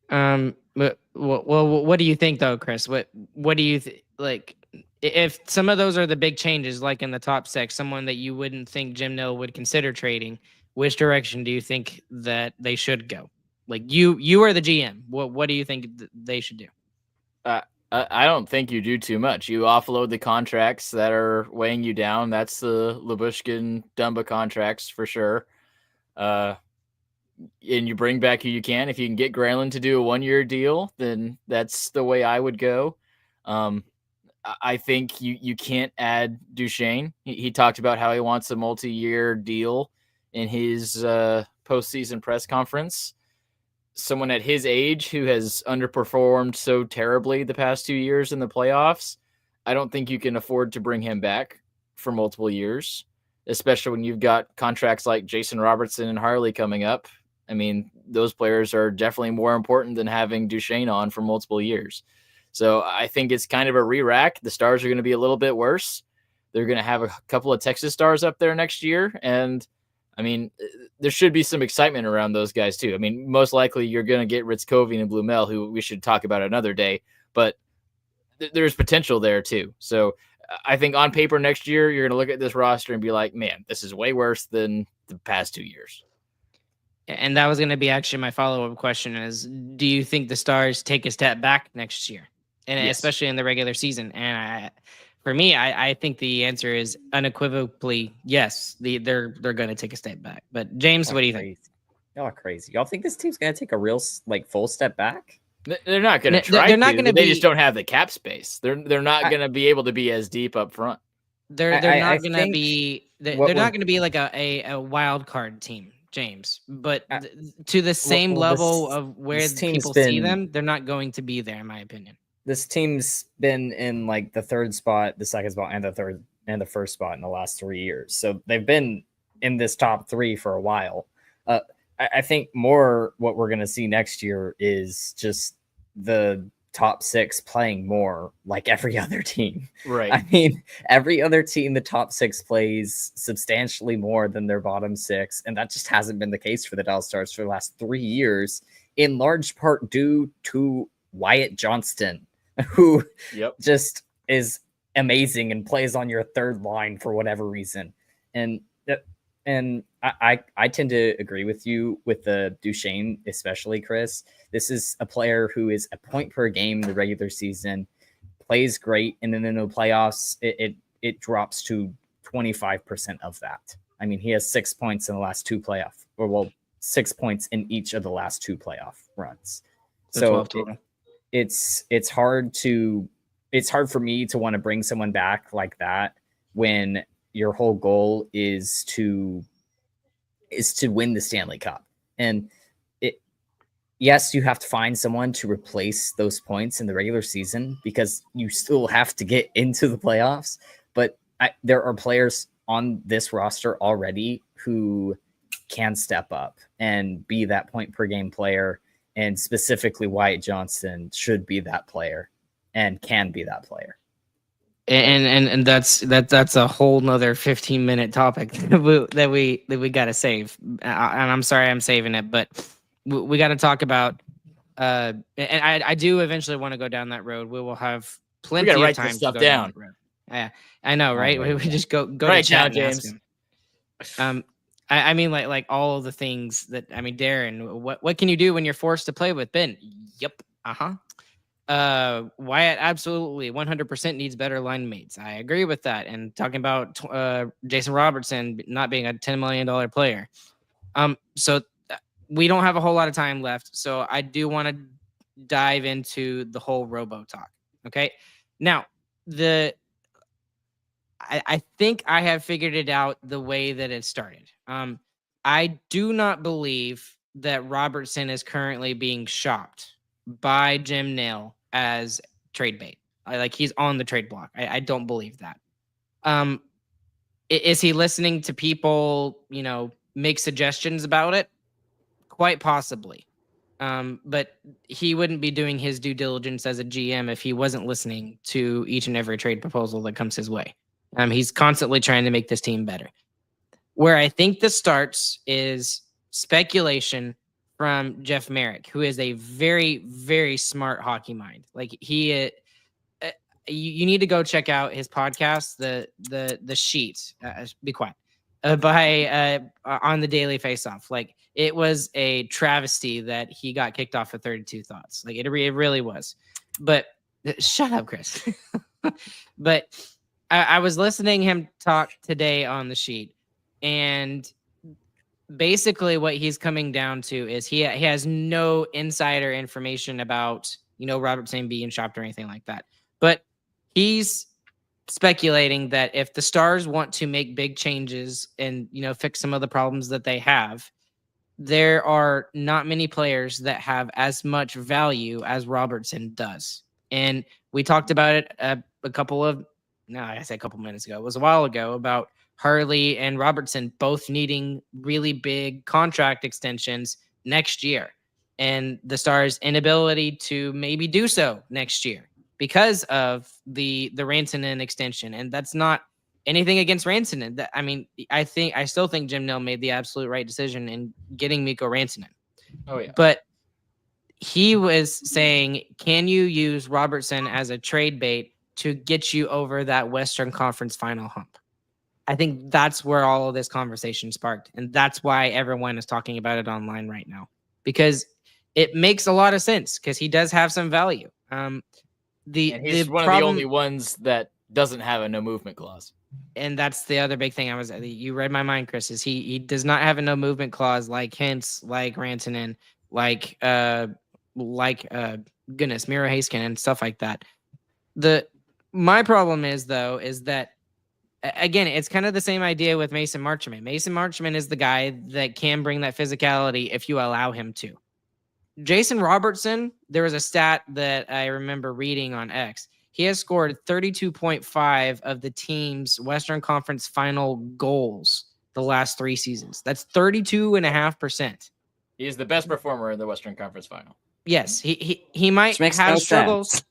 But what do you think, though, Chris? What do you like? If some of those are the big changes, like in the top 6, someone that you wouldn't think Jim Nill would consider trading, which direction do you think that they should go? Like you are the GM. What do you think they should do? I don't think you do too much. You offload the contracts that are weighing you down. That's the Lyubushkin, Dumba contracts for sure. And you bring back who you can. If you can get Granlund to do a 1-year deal, then that's the way I would go. I think you can't add Duchesne. He talked about how he wants a multi-year deal in his postseason press conference. Someone at his age who has underperformed so terribly the past 2 years in the playoffs, I don't think you can afford to bring him back for multiple years, especially when you've got contracts like Jason Robertson and Harley coming up. I mean, those players are definitely more important than having Duchesne on for multiple years. So I think it's kind of a re-rack. The Stars are going to be a little bit worse. They're going to have a couple of Texas Stars up there next year. And, I mean, there should be some excitement around those guys, too. I mean, most likely you're going to get Ritzkovian and Blumel, who we should talk about another day. But there's potential there, too. So I think on paper next year, you're going to look at this roster and be like, man, this is way worse than the past 2 years. And that was going to be actually my follow-up question is, do you think the Stars take a step back next year? And Yes. especially in the regular season. And for me, I think the answer is unequivocally yes. They're going to take a step back. But James, what do you think? Y'all are crazy. Y'all think this team's going to take a real full step back? They're not going to try. They're not going to. They just don't have the cap space. They're not going to be able to be as deep up front. They're not going to be. They're not going to be like a wild card team, James. But to the same level of where people see them, they're not going to be there, in my opinion. This team's been in like the third spot, the second spot, and the first spot in the last 3 years. So they've been in this top three for a while. I think more what we're going to see next year is just the top six playing more like every other team. Right. I mean, every other team, the top six plays substantially more than their bottom six. And that just hasn't been the case for the Dallas Stars for the last 3 years, in large part due to Wyatt Johnston, who just is amazing and plays on your third line for whatever reason. And I tend to agree with you with the Duchesne, especially Chris. This is a player who is a point per game in the regular season, plays great, and then in the playoffs, it drops to 25% of that. I mean, he has 6 points in the last 6 points in each of the last 2 playoff runs. So it's hard for me to want to bring someone back like that when your whole goal is to win the Stanley Cup. And yes, you have to find someone to replace those points in the regular season because you still have to get into the playoffs. But there are players on this roster already who can step up and be that point per game player. And specifically Wyatt Johnston should be that player and can be that player. And that's a whole nother 15-minute topic that we got to save. And I'm sorry I'm saving it, but we got to talk about and I do eventually want to go down that road. We will have plenty of time to go down that road. Yeah, I know, right? We just go right to chat now, James. I mean, like all of the things that, I mean, Darren, what can you do when you're forced to play with Ben? Yep. Wyatt absolutely 100% needs better line mates. I agree with that. And talking about Jason Robertson not being a $10 million player. So we don't have a whole lot of time left. So I do want to dive into the whole robo talk. Okay. Now, I think I have figured it out the way that it started. I do not believe that Robertson is currently being shopped by Jim Nill as trade bait. Like he's on the trade block. I don't believe that. Is he listening to people, make suggestions about it? Quite possibly. But he wouldn't be doing his due diligence as a GM if he wasn't listening to each and every trade proposal that comes his way. He's constantly trying to make this team better. Where I think this starts is speculation from Jeff Merrick, who is a very, very smart hockey mind. Like you need to go check out his podcast, the Sheet. Be quiet. On the Daily Faceoff. Like it was a travesty that he got kicked off for 32 Thoughts. Like it really was. But shut up, Chris. But I was listening to him talk today on the Sheet, and basically what he's coming down to is he has no insider information about, Robertson being shopped or anything like that. But he's speculating that if the Stars want to make big changes and, fix some of the problems that they have, there are not many players that have as much value as Robertson does. And we talked about it I say a couple minutes ago. It was a while ago about Harley and Robertson both needing really big contract extensions next year, and the Stars' inability to maybe do so next year because of the Rantanen extension. And that's not anything against Rantanen. I still think Jim Nill made the absolute right decision in getting Mikko Rantanen. Oh yeah. But he was saying, can you use Robertson as a trade bait to get you over that Western Conference final hump? I think that's where all of this conversation sparked. And that's why everyone is talking about it online right now, because it makes a lot of sense, because he does have some value. And he's one of the only ones that doesn't have a no movement clause. And that's the other big thing. You read my mind, Chris, is he does not have a no movement clause like Hintz, like Rantanen, like Miro Heiskanen and stuff like that. My problem is that again, it's kind of the same idea with Mason Marchment. Mason Marchment is the guy that can bring that physicality if you allow him to. Jason Robertson, there was a stat that I remember reading on X. He has scored 32.5 of the team's Western Conference final goals the last 3 seasons. That's 32.5%. He is the best performer in the Western Conference final. Yes, he might have struggles.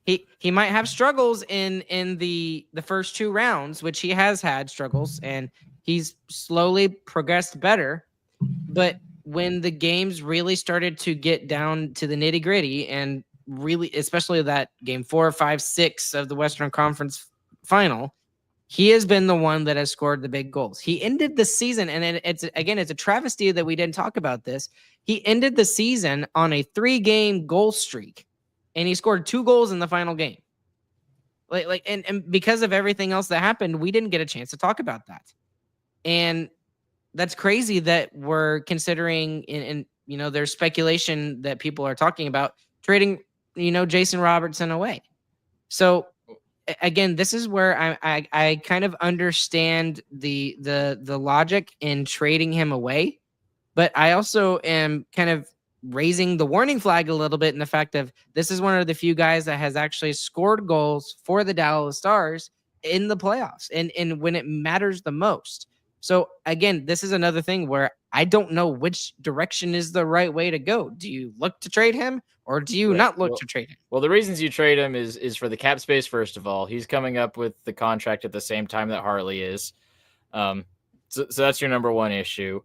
He might have struggles in the first 2 rounds, which he has had struggles, and he's slowly progressed better. But when the games really started to get down to the nitty gritty, and really, especially that game 4, 5, 6 of the Western Conference final, he has been the one that has scored the big goals. He ended the season, and it's a travesty that we didn't talk about this. He ended the season on a 3-game goal streak, and he scored 2 goals in the final game. And because of everything else that happened, we didn't get a chance to talk about that. And that's crazy that we're considering, and there's speculation that people are talking about trading, Jason Robertson away. So again, this is where I kind of understand the logic in trading him away, but I also am kind of raising the warning flag a little bit in the fact of this is one of the few guys that has actually scored goals for the Dallas Stars in the playoffs and when it matters the most. So again, this is another thing where I don't know which direction is the right way to go. Do you look to trade him, or do you not look to trade him? Well, the reasons you trade him is for the cap space. First of all, he's coming up with the contract at the same time that Harley is. So that's your number one issue.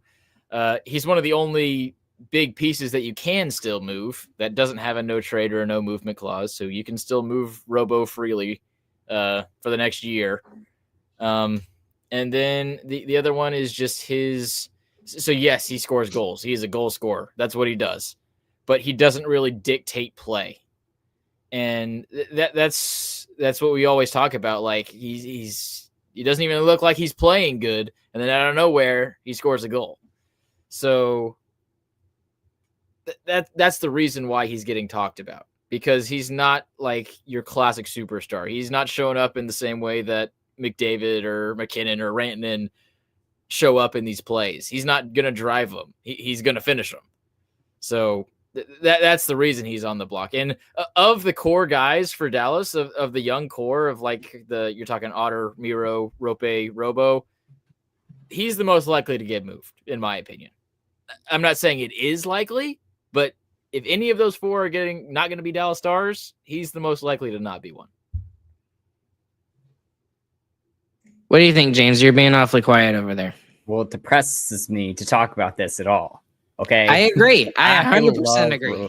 He's one of the only big pieces that you can still move that doesn't have a no trade or a no movement clause. So you can still move Robo freely for the next year. And then the other one is just his. So yes, he scores goals. He is a goal scorer. That's what he does. But he doesn't really dictate play. And that's what we always talk about. Like he doesn't even look like he's playing good. And then out of nowhere, he scores a goal. So that's the reason why he's getting talked about, because he's not like your classic superstar. He's not showing up in the same way that McDavid or McKinnon or Rantanen show up in these plays. He's not going to drive them. He's going to finish them. So that's the reason he's on the block. And of the core guys for Dallas, of the young core of like you're talking Otter, Miro, Rope, Robo, he's the most likely to get moved, in my opinion. I'm not saying it is likely, but if any of those 4 are not going to be Dallas Stars, he's the most likely to not be one. What do you think, James? You're being awfully quiet over there. Well, it depresses me to talk about this at all. Okay. I agree. I 100% agree.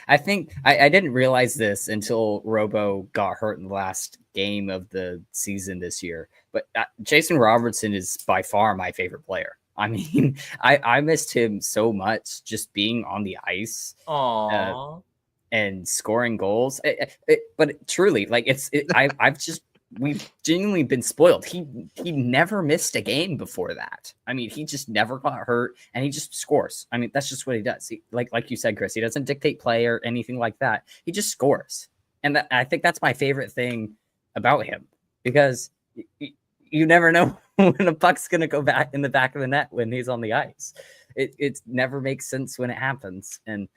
I think I didn't realize this until Robo got hurt in the last game of the season this year. But Jason Robertson is by far my favorite player. I mean, I missed him so much just being on the ice and scoring goals. But truly, like we've genuinely been spoiled. He never missed a game before that. I mean, he just never got hurt, and he just scores. I mean, that's just what he does. Like you said, Chris, he doesn't dictate play or anything like that. He just scores. And I think that's my favorite thing about him, because you never know when a puck's going to go back in the back of the net when he's on the ice. It never makes sense when it happens. And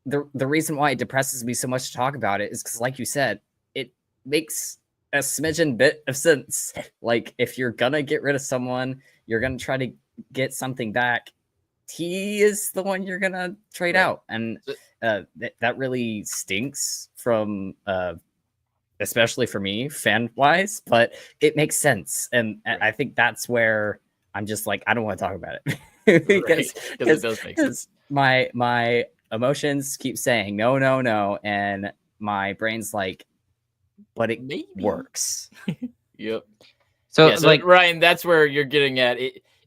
the reason why it depresses me so much to talk about it is because, like you said, it makes a smidgen bit of sense. Like, if you're going to get rid of someone, you're going to try to get something back. He is the one you're going to trade out. And that really stinks from, especially for me, fan-wise, but it makes sense. And I think that's where I'm just like, I don't want to talk about it. because it does make sense. My emotions keep saying no, and my brain's like, but it works. Yep. So, so like, Ryan, that's where you're getting at.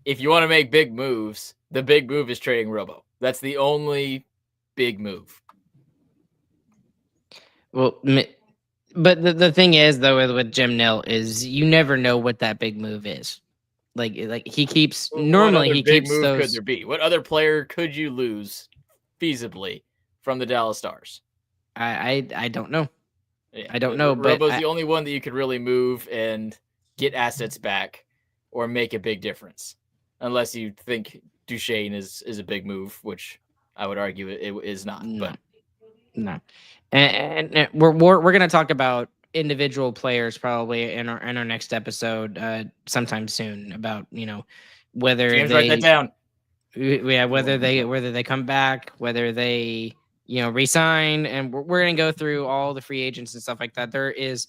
If you want to make big moves, the big move is trading Robo. That's the only big move. Well, but the thing is, though, with Jim Nill is you never know what that big move is. Like he keeps normally he keeps move those. Could there be? What other player could you lose feasibly from the Dallas Stars? I don't know. Yeah. I don't know. Robo's but the only one that you could really move and get assets back or make a big difference, unless you think Duchesne is a big move, which I would argue it is not. No. But no, and we're going to talk about individual players probably in our next episode sometime soon about whether James, they write that down. Yeah, whether they come back, whether they resign, and we're going to go through all the free agents and stuff like that. There is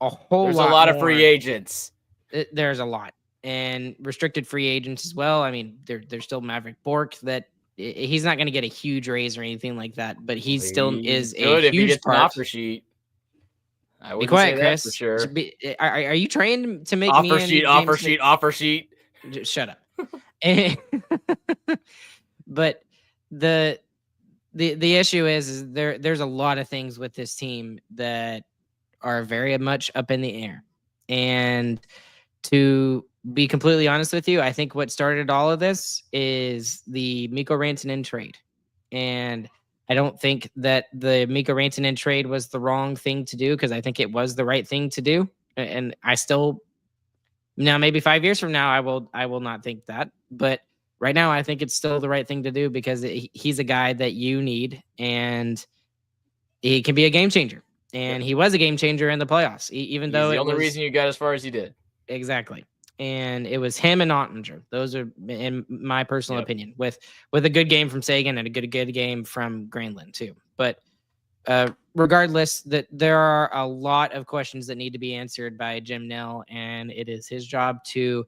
There's a lot of free agents. There's a lot, and restricted free agents as well. I mean, there's still Maverick Bork that he's not going to get a huge raise or anything like that, but he still is a huge part. An offer sheet. I Be quiet, Chris. For sure. Are you trying to make offer sheet? Just shut up. But the issue is there's a lot of things with this team that are very much up in the air. And to be completely honest with you, I think what started all of this is the Mikko Rantanen trade. And I don't think that the Mikko Rantanen trade was the wrong thing to do, because I think it was the right thing to do. And I still, now maybe 5 years from now, I will not think that. But right now, I think it's still the right thing to do, because he's a guy that you need, and he can be a game changer. And he was a game changer in the playoffs, even though the only reason you got as far as you did. Exactly. And it was him and Oettinger. Those are, in my personal opinion, with a good game from Sagan and a good game from Granlund too. But regardless, that there are a lot of questions that need to be answered by Jim Nill, and it is his job to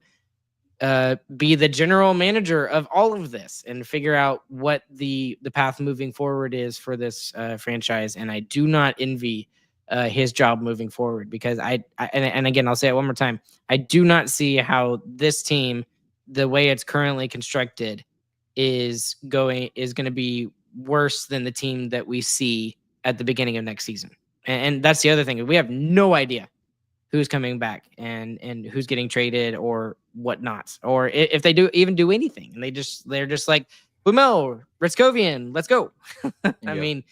be the general manager of all of this and figure out what the path moving forward is for this franchise. And I do not envy his job moving forward, because and again, I'll say it one more time, I do not see how this team, the way it's currently constructed, is going to be worse than the team that we see at the beginning of next season. And that's the other thing. We have no idea who's coming back and who's getting traded or whatnot, or if they do anything, and they're just like, Bumel, Ritzkovian, let's go. I mean,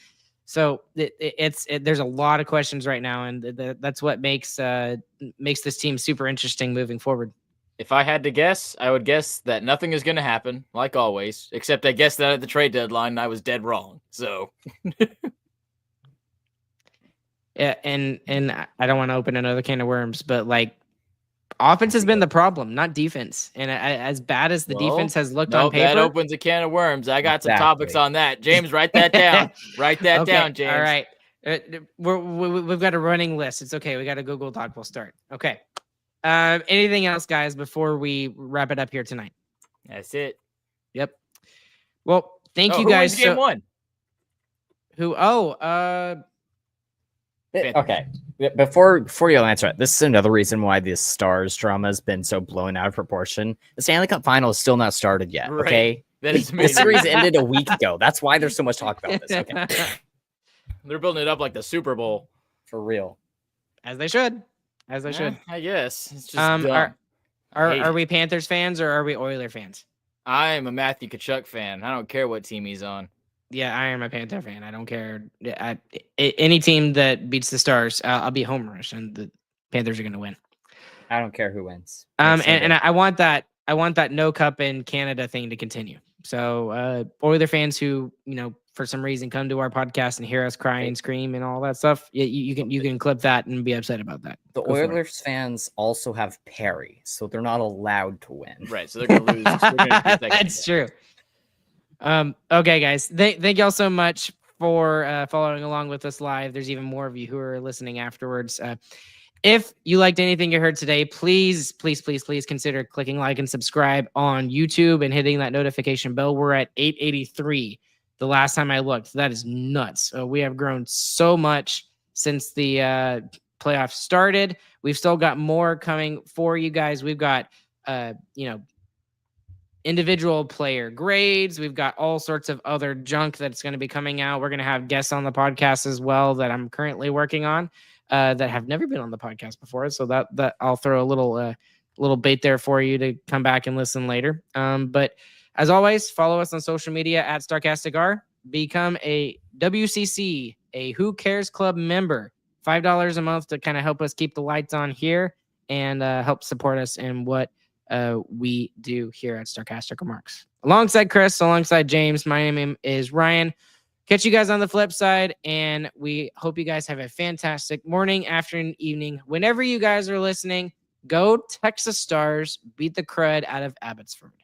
so there's a lot of questions right now, and that's what makes this team super interesting moving forward. If I had to guess, I would guess that nothing is going to happen, like always, except I guessed that at the trade deadline, and I was dead wrong. So, yeah, and I don't want to open another can of worms, but like, offense has been the problem, not defense. And as bad as the defense has looked on paper, that opens a can of worms. I got some topics on that. James, write that down. Write that down, James. All right. We've got a running list. It's okay. We got a Google Doc. We'll start. Okay. Anything else, guys, before we wrap it up here tonight? That's it. Yep. Well, thank you guys. Who wins game one? Who? Okay. Before you'll answer it, this is another reason why this Stars drama has been so blown out of proportion. The Stanley Cup Final is still not started yet. Right. Okay. That is the amazing. series ended a week ago. That's why there's so much talk about this. Okay. They're building it up like the Super Bowl. For real. As they should. I guess. It's just dumb. Are we Panthers fans or are we Oiler fans? I'm a Matthew Tkachuk fan. I don't care what team he's on. Yeah, I am a Panther fan. I don't care. Any team that beats the Stars, I'll be homerish, and the Panthers are going to win. I don't care who wins. And I want that. I want that no cup in Canada thing to continue. So, Oiler fans who for some reason come to our podcast and hear us cry and scream and all that stuff, you can clip that and be upset about that. The Oilers fans also have Perry, so they're not allowed to win. Right, so they're going to lose. That's true. Okay, guys. Thank y'all so much for following along with us live. There's even more of you who are listening afterwards. If you liked anything you heard today, please consider clicking like and subscribe on YouTube and hitting that notification bell. We're at 883 the last time I looked. That is nuts. We have grown so much since the playoffs started. We've still got more coming for you guys. We've got, individual player grades. We've got all sorts of other junk that's going to be coming out. We're going to have guests on the podcast as well that I'm currently working on that have never been on the podcast before. So that I'll throw a little bait there for you to come back and listen later. But as always, follow us on social media at StarcasticR. Become a WCC, a Who Cares Club member. $5 a month to kind of help us keep the lights on here and help support us in what we do here at Starcastic Remarks. Alongside Chris, alongside James, my name is Ryan. Catch you guys on the flip side, and we hope you guys have a fantastic morning, afternoon, evening. Whenever you guys are listening, go Texas Stars, beat the crud out of Abbotsford.